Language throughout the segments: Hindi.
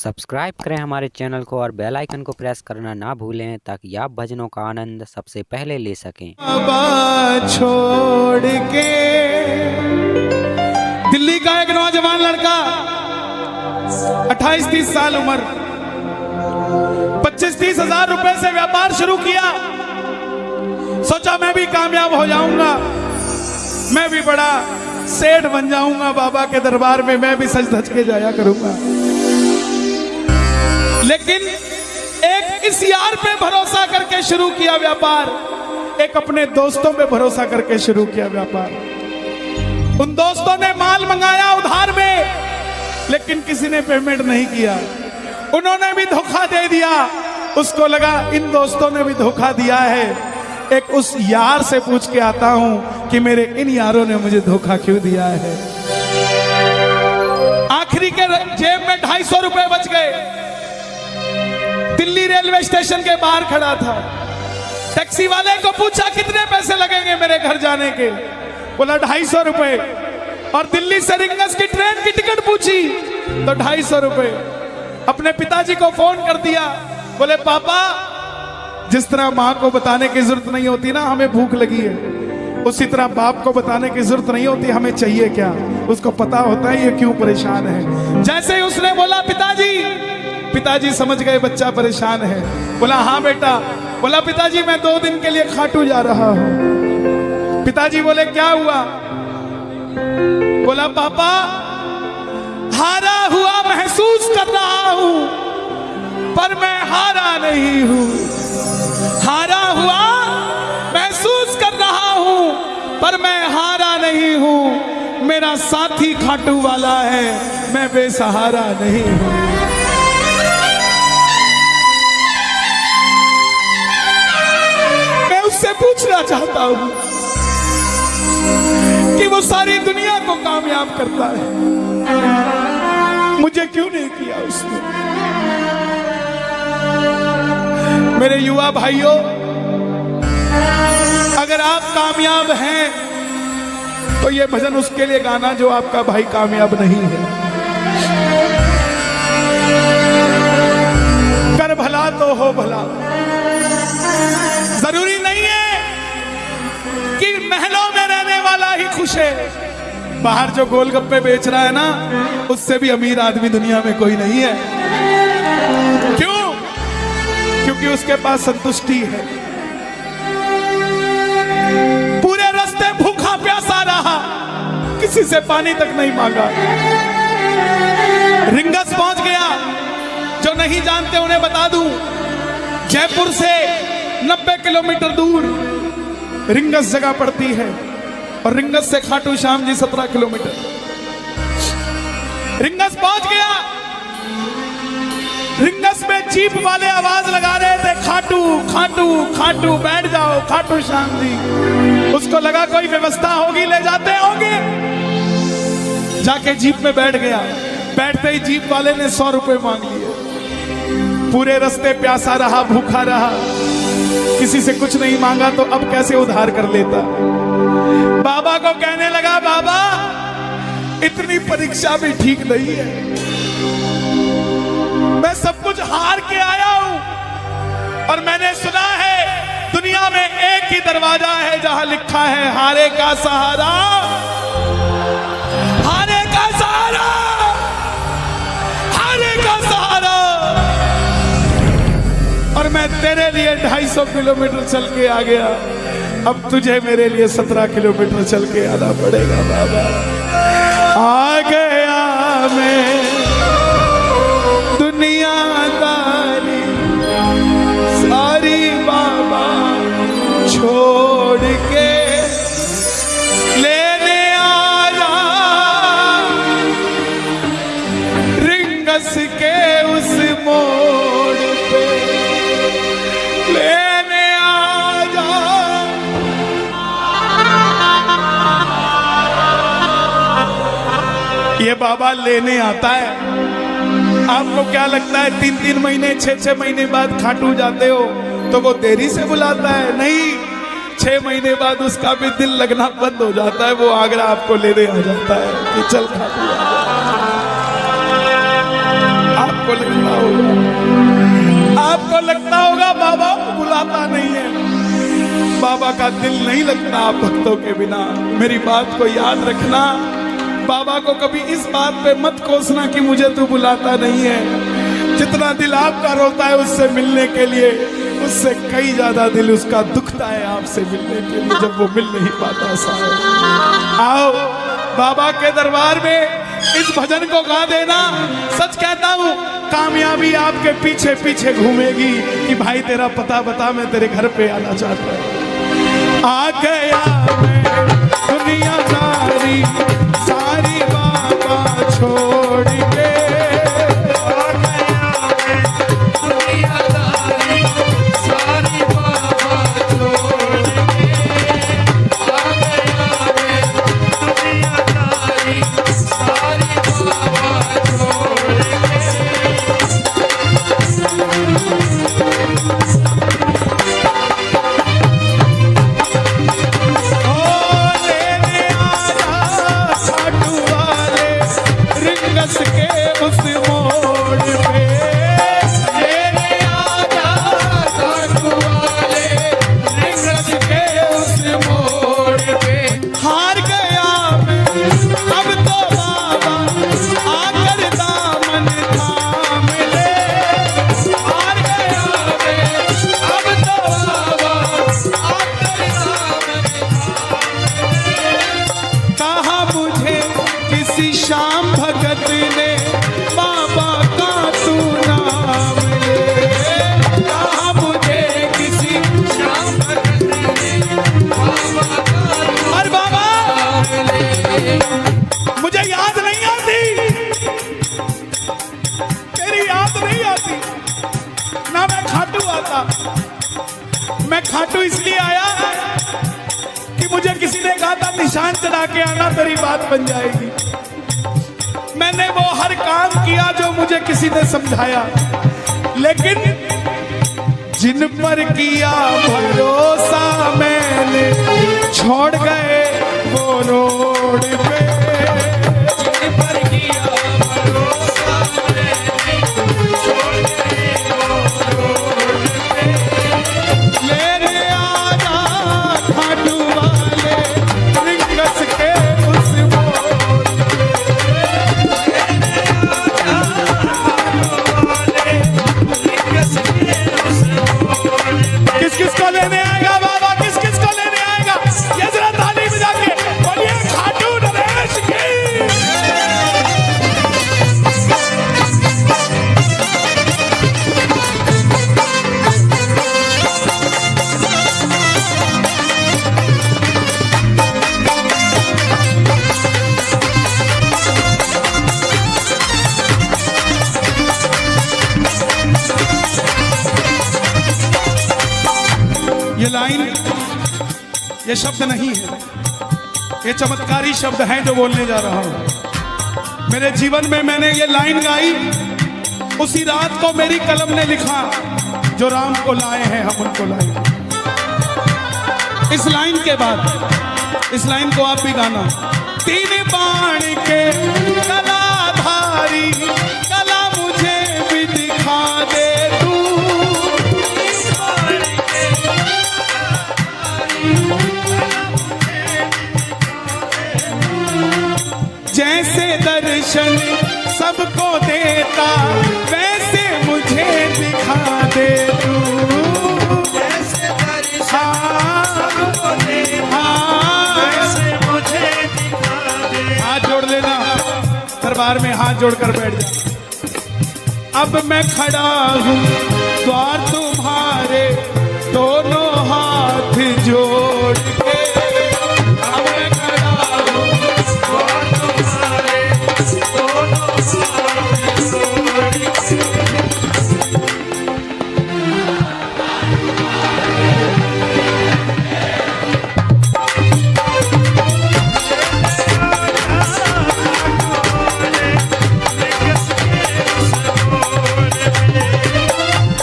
सब्सक्राइब करें हमारे चैनल को और बेल आइकन को प्रेस करना ना भूलें ताकि आप भजनों का आनंद सबसे पहले ले सकें। छोड़ के दिल्ली का एक नौजवान लड़का 28-30 साल उम्र 25-30 हजार रुपए से व्यापार शुरू किया। सोचा मैं भी कामयाब हो जाऊंगा, मैं भी बड़ा सेठ बन जाऊंगा, बाबा के दरबार में मैं भी सज धज के जाया करूंगा। लेकिन एक इस यार पे भरोसा करके शुरू किया व्यापार, एक अपने दोस्तों पे भरोसा करके शुरू किया व्यापार। उन दोस्तों ने माल मंगाया उधार में, लेकिन किसी ने पेमेंट नहीं किया। उन्होंने भी धोखा दे दिया। उसको लगा इन दोस्तों ने भी धोखा दिया है, एक उस यार से पूछ के आता हूं कि मेरे इन यारों ने मुझे धोखा क्यों दिया है। आखिरी के जेब में 250 रुपए बच गए। दिल्ली रेलवे स्टेशन के बाहर खड़ा था। टैक्सी वाले को पूछा कितने पैसे लगेंगे मेरे घर जाने के, बोला 250 रुपए। और दिल्ली से रिंगस की ट्रेन की टिकट पूछी तो 250 रुपए। अपने पिताजी को फोन कर दिया, बोले पापा जिस तरह माँ को बताने की जरूरत नहीं होती ना हमें भूख लगी है, उसी तरह बाप को बताने की जरूरत नहीं होती हमें चाहिए क्या, उसको पता होता है ये क्यों परेशान है। जैसे ही उसने बोला पिताजी समझ गए बच्चा परेशान है। बोला हाँ बेटा। बोला पिताजी मैं 2 दिन के लिए खाटू जा रहा हूं। पिताजी बोले क्या हुआ। बोला पापा हारा हुआ महसूस कर रहा हूं पर मैं हारा नहीं हूं। हारा हुआ महसूस कर रहा हूं पर मैं हारा नहीं हूं। मेरा साथी खाटू वाला है, मैं बेसहारा नहीं हूं। मैं उससे पूछना चाहता हूं कि वो सारी दुनिया को कामयाब करता है, मुझे क्यों नहीं किया उसने। मेरे युवा भाइयों, अगर आप कामयाब हैं तो ये भजन उसके लिए गाना जो आपका भाई कामयाब नहीं है। कर भला तो हो भला। जरूरी नहीं है कि महलों में रहने वाला ही खुश है। बाहर जो गोलगप्पे बेच रहा है ना, उससे भी अमीर आदमी दुनिया में कोई नहीं है। क्यों? क्योंकि उसके पास संतुष्टि है। पूरे रास्ते भूखा प्यासा रहा, किसी से पानी तक नहीं मांगा। रिंगस पहुंच गया। जो नहीं जानते उन्हें बता दूं, जयपुर से 90 किलोमीटर दूर रिंगस जगह पड़ती है और रिंगस से खाटू श्याम जी 17 किलोमीटर। रिंगस पहुंच गया। रिंगस में जीप वाले आवाज लगा रहे थे खाटू खाटू खाटू, बैठ जाओ खाटू श्याम जी। उसको लगा कोई व्यवस्था होगी, ले जाते होंगे। जाके जीप में बैठ गया। बैठते ही जीप वाले ने 100 रुपए मांग लिए। पूरे रास्ते प्यासा रहा, भूखा रहा, किसी से कुछ नहीं मांगा तो अब कैसे उधार कर लेता। बाबा को कहने लगा बाबा इतनी परीक्षा भी ठीक नहीं है, मैं सब कुछ हार के आया हूं और मैंने सुना है दुनिया में एक ही दरवाजा है जहां लिखा है हारे का सहारा, हारे का सहारा, हारे का सहारा। और मैं तेरे लिए 250 किलोमीटर चल के आ गया, अब तुझे मेरे लिए 17 किलोमीटर चल के आना पड़ेगा बाबा। आ गया मैं दुनियादारी सारी बाबा छोड़ के लेने आया रिंगस के उस मोड़ पे, लेने आया। ये बाबा लेने आता है। आपको क्या लगता है 3-3 महीने 6-6 महीने बाद खाटू जाते हो तो वो देरी से बुलाता है? नहीं, 6 महीने बाद उसका भी दिल लगना बंद हो जाता है। वो आगरा आपको लेने आ जाता है कि चल खाटू आ जा। आपको बाबा का दिल नहीं लगता आप भक्तों के बिना। मेरी बात को याद रखना, बाबा को कभी इस बात पे मत कोसना कि मुझे तू बुलाता नहीं है। जितना दिल आपका रोता है उससे मिलने के लिए, उससे कई ज्यादा दिल उसका दुखता है आपसे मिलने के लिए, जब वो मिल नहीं पाता। साहब आओ बाबा के दरबार में इस भजन को गा देना। सच कहता हूँ, कामयाबी आपके पीछे पीछे घूमेगी कि भाई तेरा पता बता, मैं तेरे घर पे आना चाहता हूँ। आ गया मैं दुनिया सारी सारी बाबा छोड़ के, आ गया मैं दुनिया सारी सारी बाबा छोड़ के, आ गया मैं दुनिया सारी सारी बाबा छोड़ के। श्याम भगत ने बाबा का तू नाम ले, कहा मुझे किसी श्याम भगत ने बाबा का और बाबा नाम ले। मुझे याद नहीं आती, तेरी याद नहीं आती ना। मैं खाटू आता, मैं खाटू इसलिए आया कि मुझे किसी ने कहा था निशान चढ़ा के आना, तेरी बात बन जाएगी। मैंने वो हर काम किया जो मुझे किसी ने समझाया, लेकिन जिन पर किया भरोसा मैंने छोड़ गए वो रोड पे। जिन पर किया भरोसा मैंने छोड़ गए वो रोड पे। लेने आना खाटू वाले रिंगस के उस मोड़ पे। किस किस को लेने आएगा बाबा, किस किस को लेने आएगा, ये जरा ताली बजा के बोलिए खाटू नरेश की। ये लाइन, ये शब्द नहीं है, ये चमत्कारी शब्द हैं जो बोलने जा रहा हूं। मेरे जीवन में मैंने ये लाइन गाई, उसी रात को मेरी कलम ने लिखा, जो राम को लाए हैं हम उनको लाए। इस लाइन के बाद, इस लाइन को आप भी गाना। तीन बाण के कलाधारी, कला मुझे भी दिखा दे तू। जैसे दर्शन सबको देता, वैसे मुझे दिखा दे तू। जैसे दर्शन सबको देता, वैसे मुझे दिखा दे। हाथ जोड़ लेना, दरबार में हाथ जोड़कर बैठ जा। अब मैं खड़ा हूँ द्वार तुम्हारे, दोनों हाथ जोड़ के। अब मैं खड़ा हूँ द्वार तुम्हारे, दोनों हाथ जोड़ के।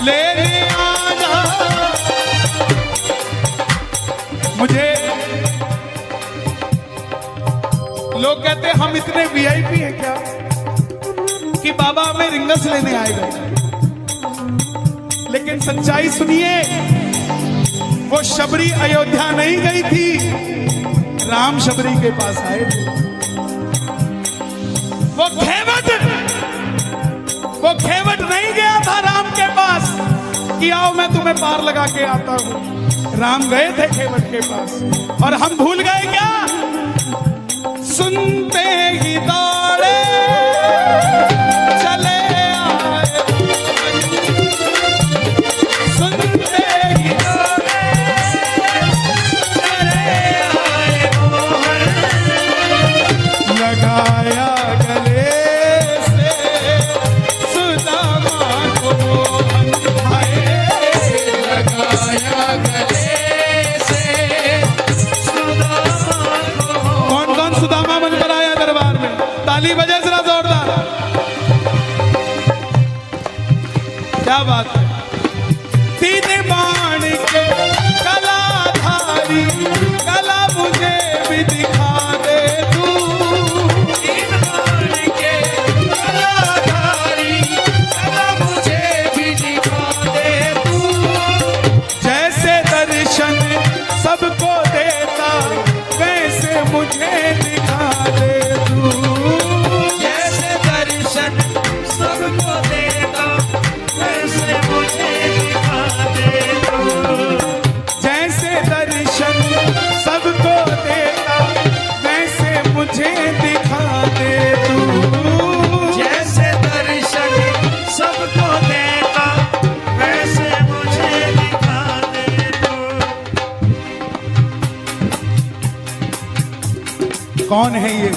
लेने आना मुझे। लोग कहते हैं हम इतने वीआईपी हैं क्या कि बाबा हमें रिंगस लेने आएगा, लेकिन सच्चाई सुनिए, वो शबरी अयोध्या नहीं गई थी, राम शबरी के पास आए थे। वो खेवट नहीं गया था राम के पास कि आओ मैं तुम्हें पार लगा के आता हूं। राम गए थे खेवट के पास और हम भूल गए क्या? सुनते ही दौड़े चले आए, सुनते ही दौड़े चले आए, लगाया गले से सुदामा को लगाया गले से सुदामा को। कौन कौन सुदामा बनकर आया दरबार में? ताली बजे जरा जोरदार। क्या बात है? तीन बाण के कलाधारी, कला मुझे भी दिखा दे तू। तीन बाण के कलाधारी, कला मुझे भी दिखा दे तू। जैसे दर्शन सबको देता, वैसे मुझे दिखा दे तू। जैसे दर्शन सबको देता, वैसे मुझे दिखा दे तू। जैसे दर्शन सबको देता, वैसे मुझे दिखा दे तू। जैसे दर्शन सबको देता, वैसे मुझे दिखा दे तू। कौन है ये?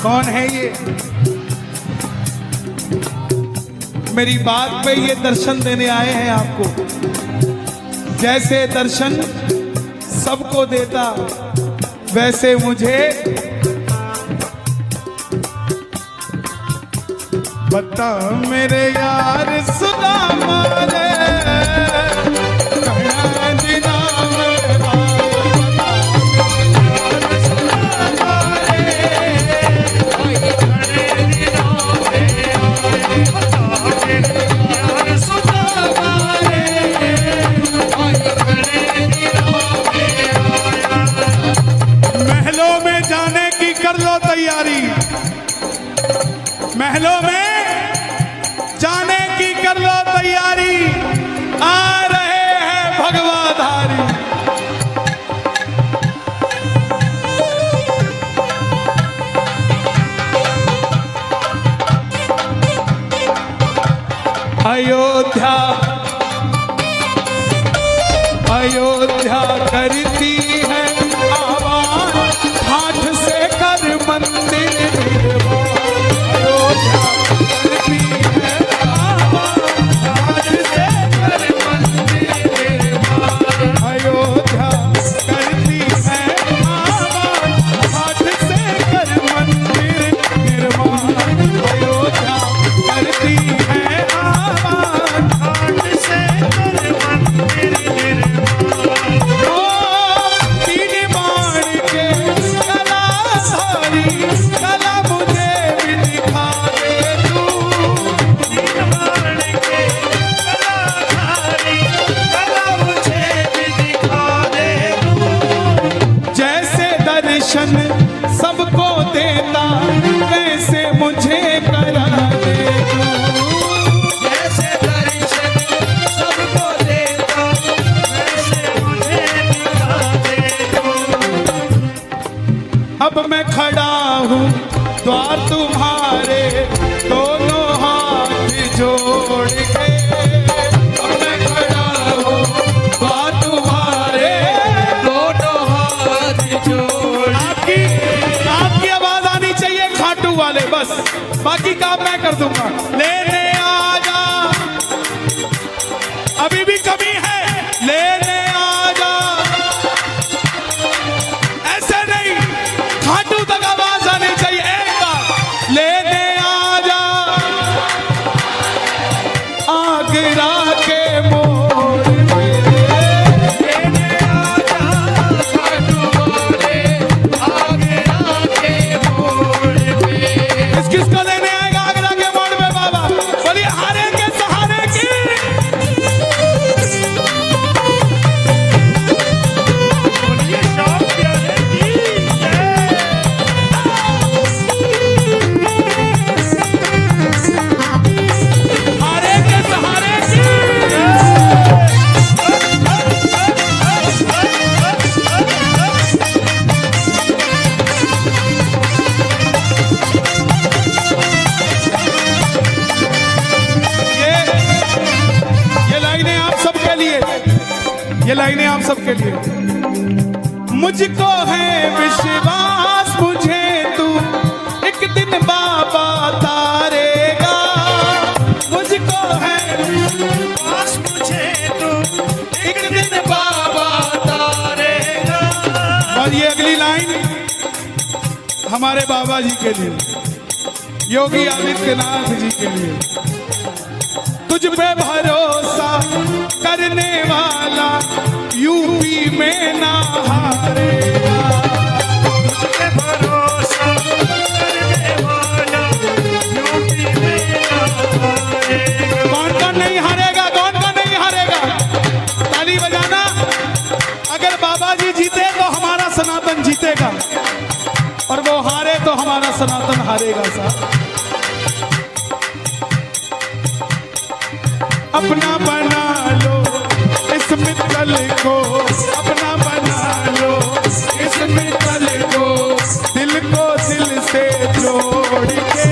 कौन है ये? मेरी बात पे ये दर्शन देने आए हैं आपको। जैसे दर्शन सबको देता, वैसे मुझे बता मेरे यार सुदामा रे, कहाँ जिना में बता सुदामा रे, आई खड़े दिनों में आए, बता मेरे यार सुदामा रे, आई खड़े दिनों में आया। महलों में जाने की कर लो तैयारी, महलों में जाने की कर लो तैयारी, आ रहे हैं भगवाधारी। अयोध्या अयोध्या करती है आवाज, हाथ से कर मंदिर निर्माण। अयोध्या करती है आवाज, हाथ से कर मंदिर निर्माण। अयोध्या करती है आवाज, हाथ से कर मंदिर निर्माण। अयोध्या करती है आवाज, हाथ से कर मंदिर निर्माण। तीन बाण के कलाधारी, कला मुझे भी दिखा दे तू। तीन बाण के कलाधारी, कला मुझे भी दिखा दे तू। जैसे दर्शन सबको देता, वैसे मुझे करा दे तू। जैसे दर्शन सबको देता, वैसे मुझे दिखा दे तू। अब मैं खड़ा हूँ द्वार तुम्हारे, दोनों हाथ जोड़ के। अब मैं खड़ा हूँ द्वार तुम्हारे, दोनों हाथ जोड़। आपकी आवाज आनी चाहिए खाटू वाले, बस बाकी काम मैं कर दूंगा। लेने आ जा, अभी भी कमी है, लेने आ जा। ऐसे नहीं, खाटू तक आवाज आनी चाहिए। एक बार लेने आ जा, आगरा के मोड़ पे। लेने आ जा खाटू वाले, आगरा के मोड़ पे। किसको लेने आएगा आगरा के मोड़ पे बाबा? मुझको है विश्वास मुझे तू एक दिन बाबा तारेगा। मुझको है विश्वास मुझे तू एक दिन बाबा तारेगा। और ये अगली लाइन हमारे बाबा जी के लिए, योगी आदित्यनाथ जी के लिए। तुझ पे भरोसा करने वाला यूपी में ना हारेगा। तुझ पे भरोसा करने वाला यूपी में ना हारेगा। कौन कौन नहीं हारेगा, कौन कौन नहीं हारेगा? ताली बजाना। अगर बाबा जी जीते तो हमारा सनातन जीतेगा, और वो हारे तो हमारा सनातन हारेगा साहब। अपना बना लो इस मित्तल को, अपना बना लो इस मित्तल को, दिल को दिल से जोड़ के।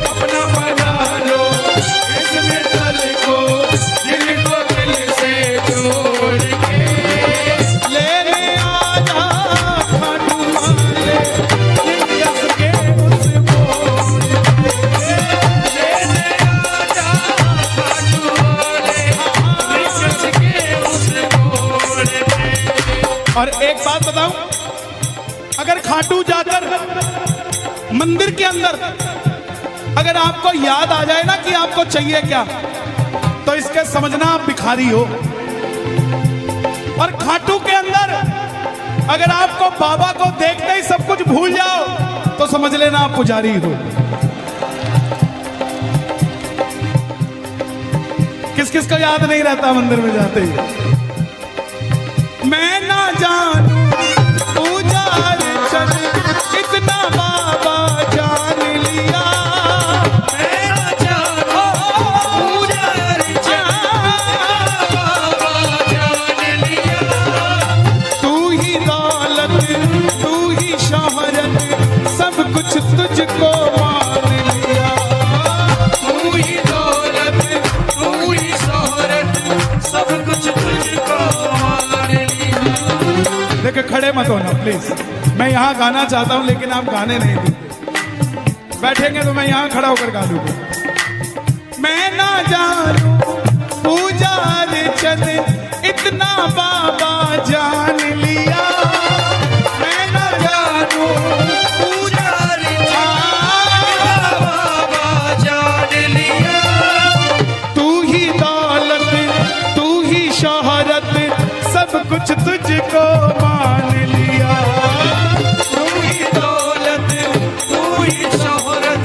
अपना बना लो इस मित्तल को, दिल को दिल से जोड़ के। लेने आजा खाटू वाले लिंगस के उस मोड़ पे। लेने आजा खाटू वाले लिंगस के उस मोड़ पे। और एक बात बताऊं, अगर खाटू जाकर मंदिर के अंदर अगर आपको याद आ जाए ना कि आपको चाहिए क्या, तो इसके समझना आप भिखारी हो। और खाटू के अंदर अगर आपको बाबा को देखते ही सब कुछ भूल जाओ, तो समझ लेना आप पुजारी हो। किस किस को याद नहीं रहता मंदिर में जाते ही? मैं ना जानू पूजा अर्चन कितना बाबा जान लिया। मैं ना जानू पूजा अर्चन बाबा जान लिया। तू ही दौलत तू ही शोहरत सब कुछ तुझको मान लिया। तू ही दौलत तू ही शोहरत सब कुछ तुझको मान लिया। देखो खड़े मत होना प्लीज। मैं यहाँ गाना चाहता हूँ लेकिन आप गाने नहीं देते। बैठेंगे तो मैं यहाँ खड़ा होकर गा लूंगा। मैं ना जानू पूजा अर्चन इतना बाबा जान लिया। मैं ना जानू पूजा अर्चन बाबा जान लिया। तू ही दौलत तू ही शोहरत सब कुछ तुझको मान लिया। तू ही दौलत तू ही शोहरत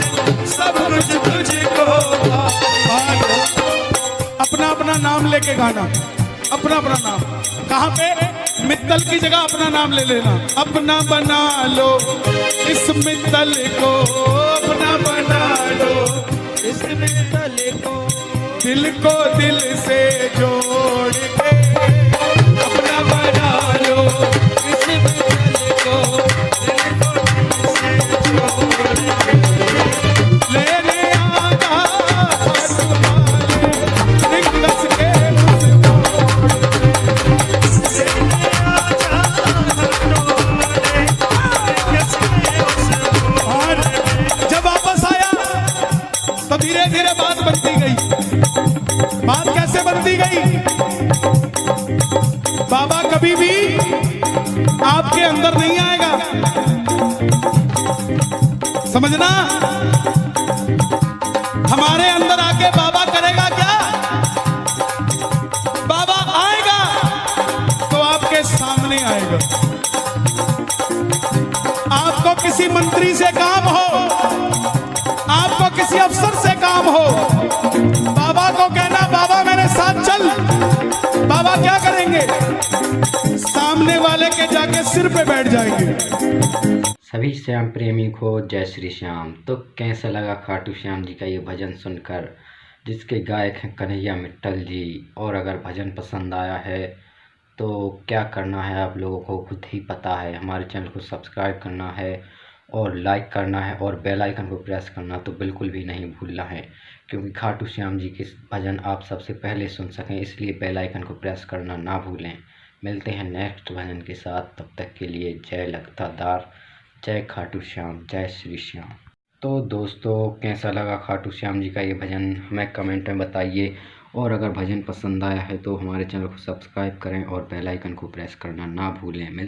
सब कुछ तुझको मान लिया। अपना अपना नाम लेके गाना, अपना अपना नाम। कहाँ पे? मित्तल की जगह अपना नाम ले लेना। अपना बना लो इस मित्तल को, अपना बना लो इस मित्तल को, दिल को दिल से जोड़ के। अपना बना लो इस मित्तल को, दिल को दिल से जोड़ के। लेने आजा खाटू वाले लिंगस के उस मोड़ पे। लेने आजा खाटू वाले लिंगस के उस मोड़ और जब वापस आया तो धीरे धीरे बात बनती गई। बात कैसे बनती गई? बाबा कभी भी आपके अंदर नहीं आएगा, समझना। हमारे अंदर आके बाबा करेगा क्या? बाबा आएगा तो आपके सामने आएगा। आपको किसी मंत्री से काम हो, आपको किसी अफसर से काम हो, बाबा को कहना बाबा मेरे साथ चल। बाबा क्या करेंगे? सामने वाले के जाके सिर पे बैठ जाएंगे। सभी श्याम प्रेमी को जय श्री श्याम। तो कैसा लगा खाटू श्याम जी का ये भजन सुनकर, जिसके गायक हैं कन्हैया मित्तल जी। और अगर भजन पसंद आया है तो क्या करना है आप लोगों को खुद ही पता है। हमारे चैनल को सब्सक्राइब करना है और लाइक करना है और बेल आइकन को प्रेस करना तो बिल्कुल भी नहीं भूलना है, क्योंकि खाटू श्याम जी के भजन आप सबसे पहले सुन सकें, इसलिए बेल आइकन को प्रेस करना ना भूलें। मिलते हैं नेक्स्ट भजन के साथ, तब तक के लिए जय लगतादार, जय खाटू श्याम, जय श्री श्याम। तो दोस्तों कैसा लगा खाटू श्याम जी का ये भजन हमें कमेंट में बताइए, और अगर भजन पसंद आया है तो हमारे चैनल को सब्सक्राइब करें और बेल आइकन को प्रेस करना ना भूलें।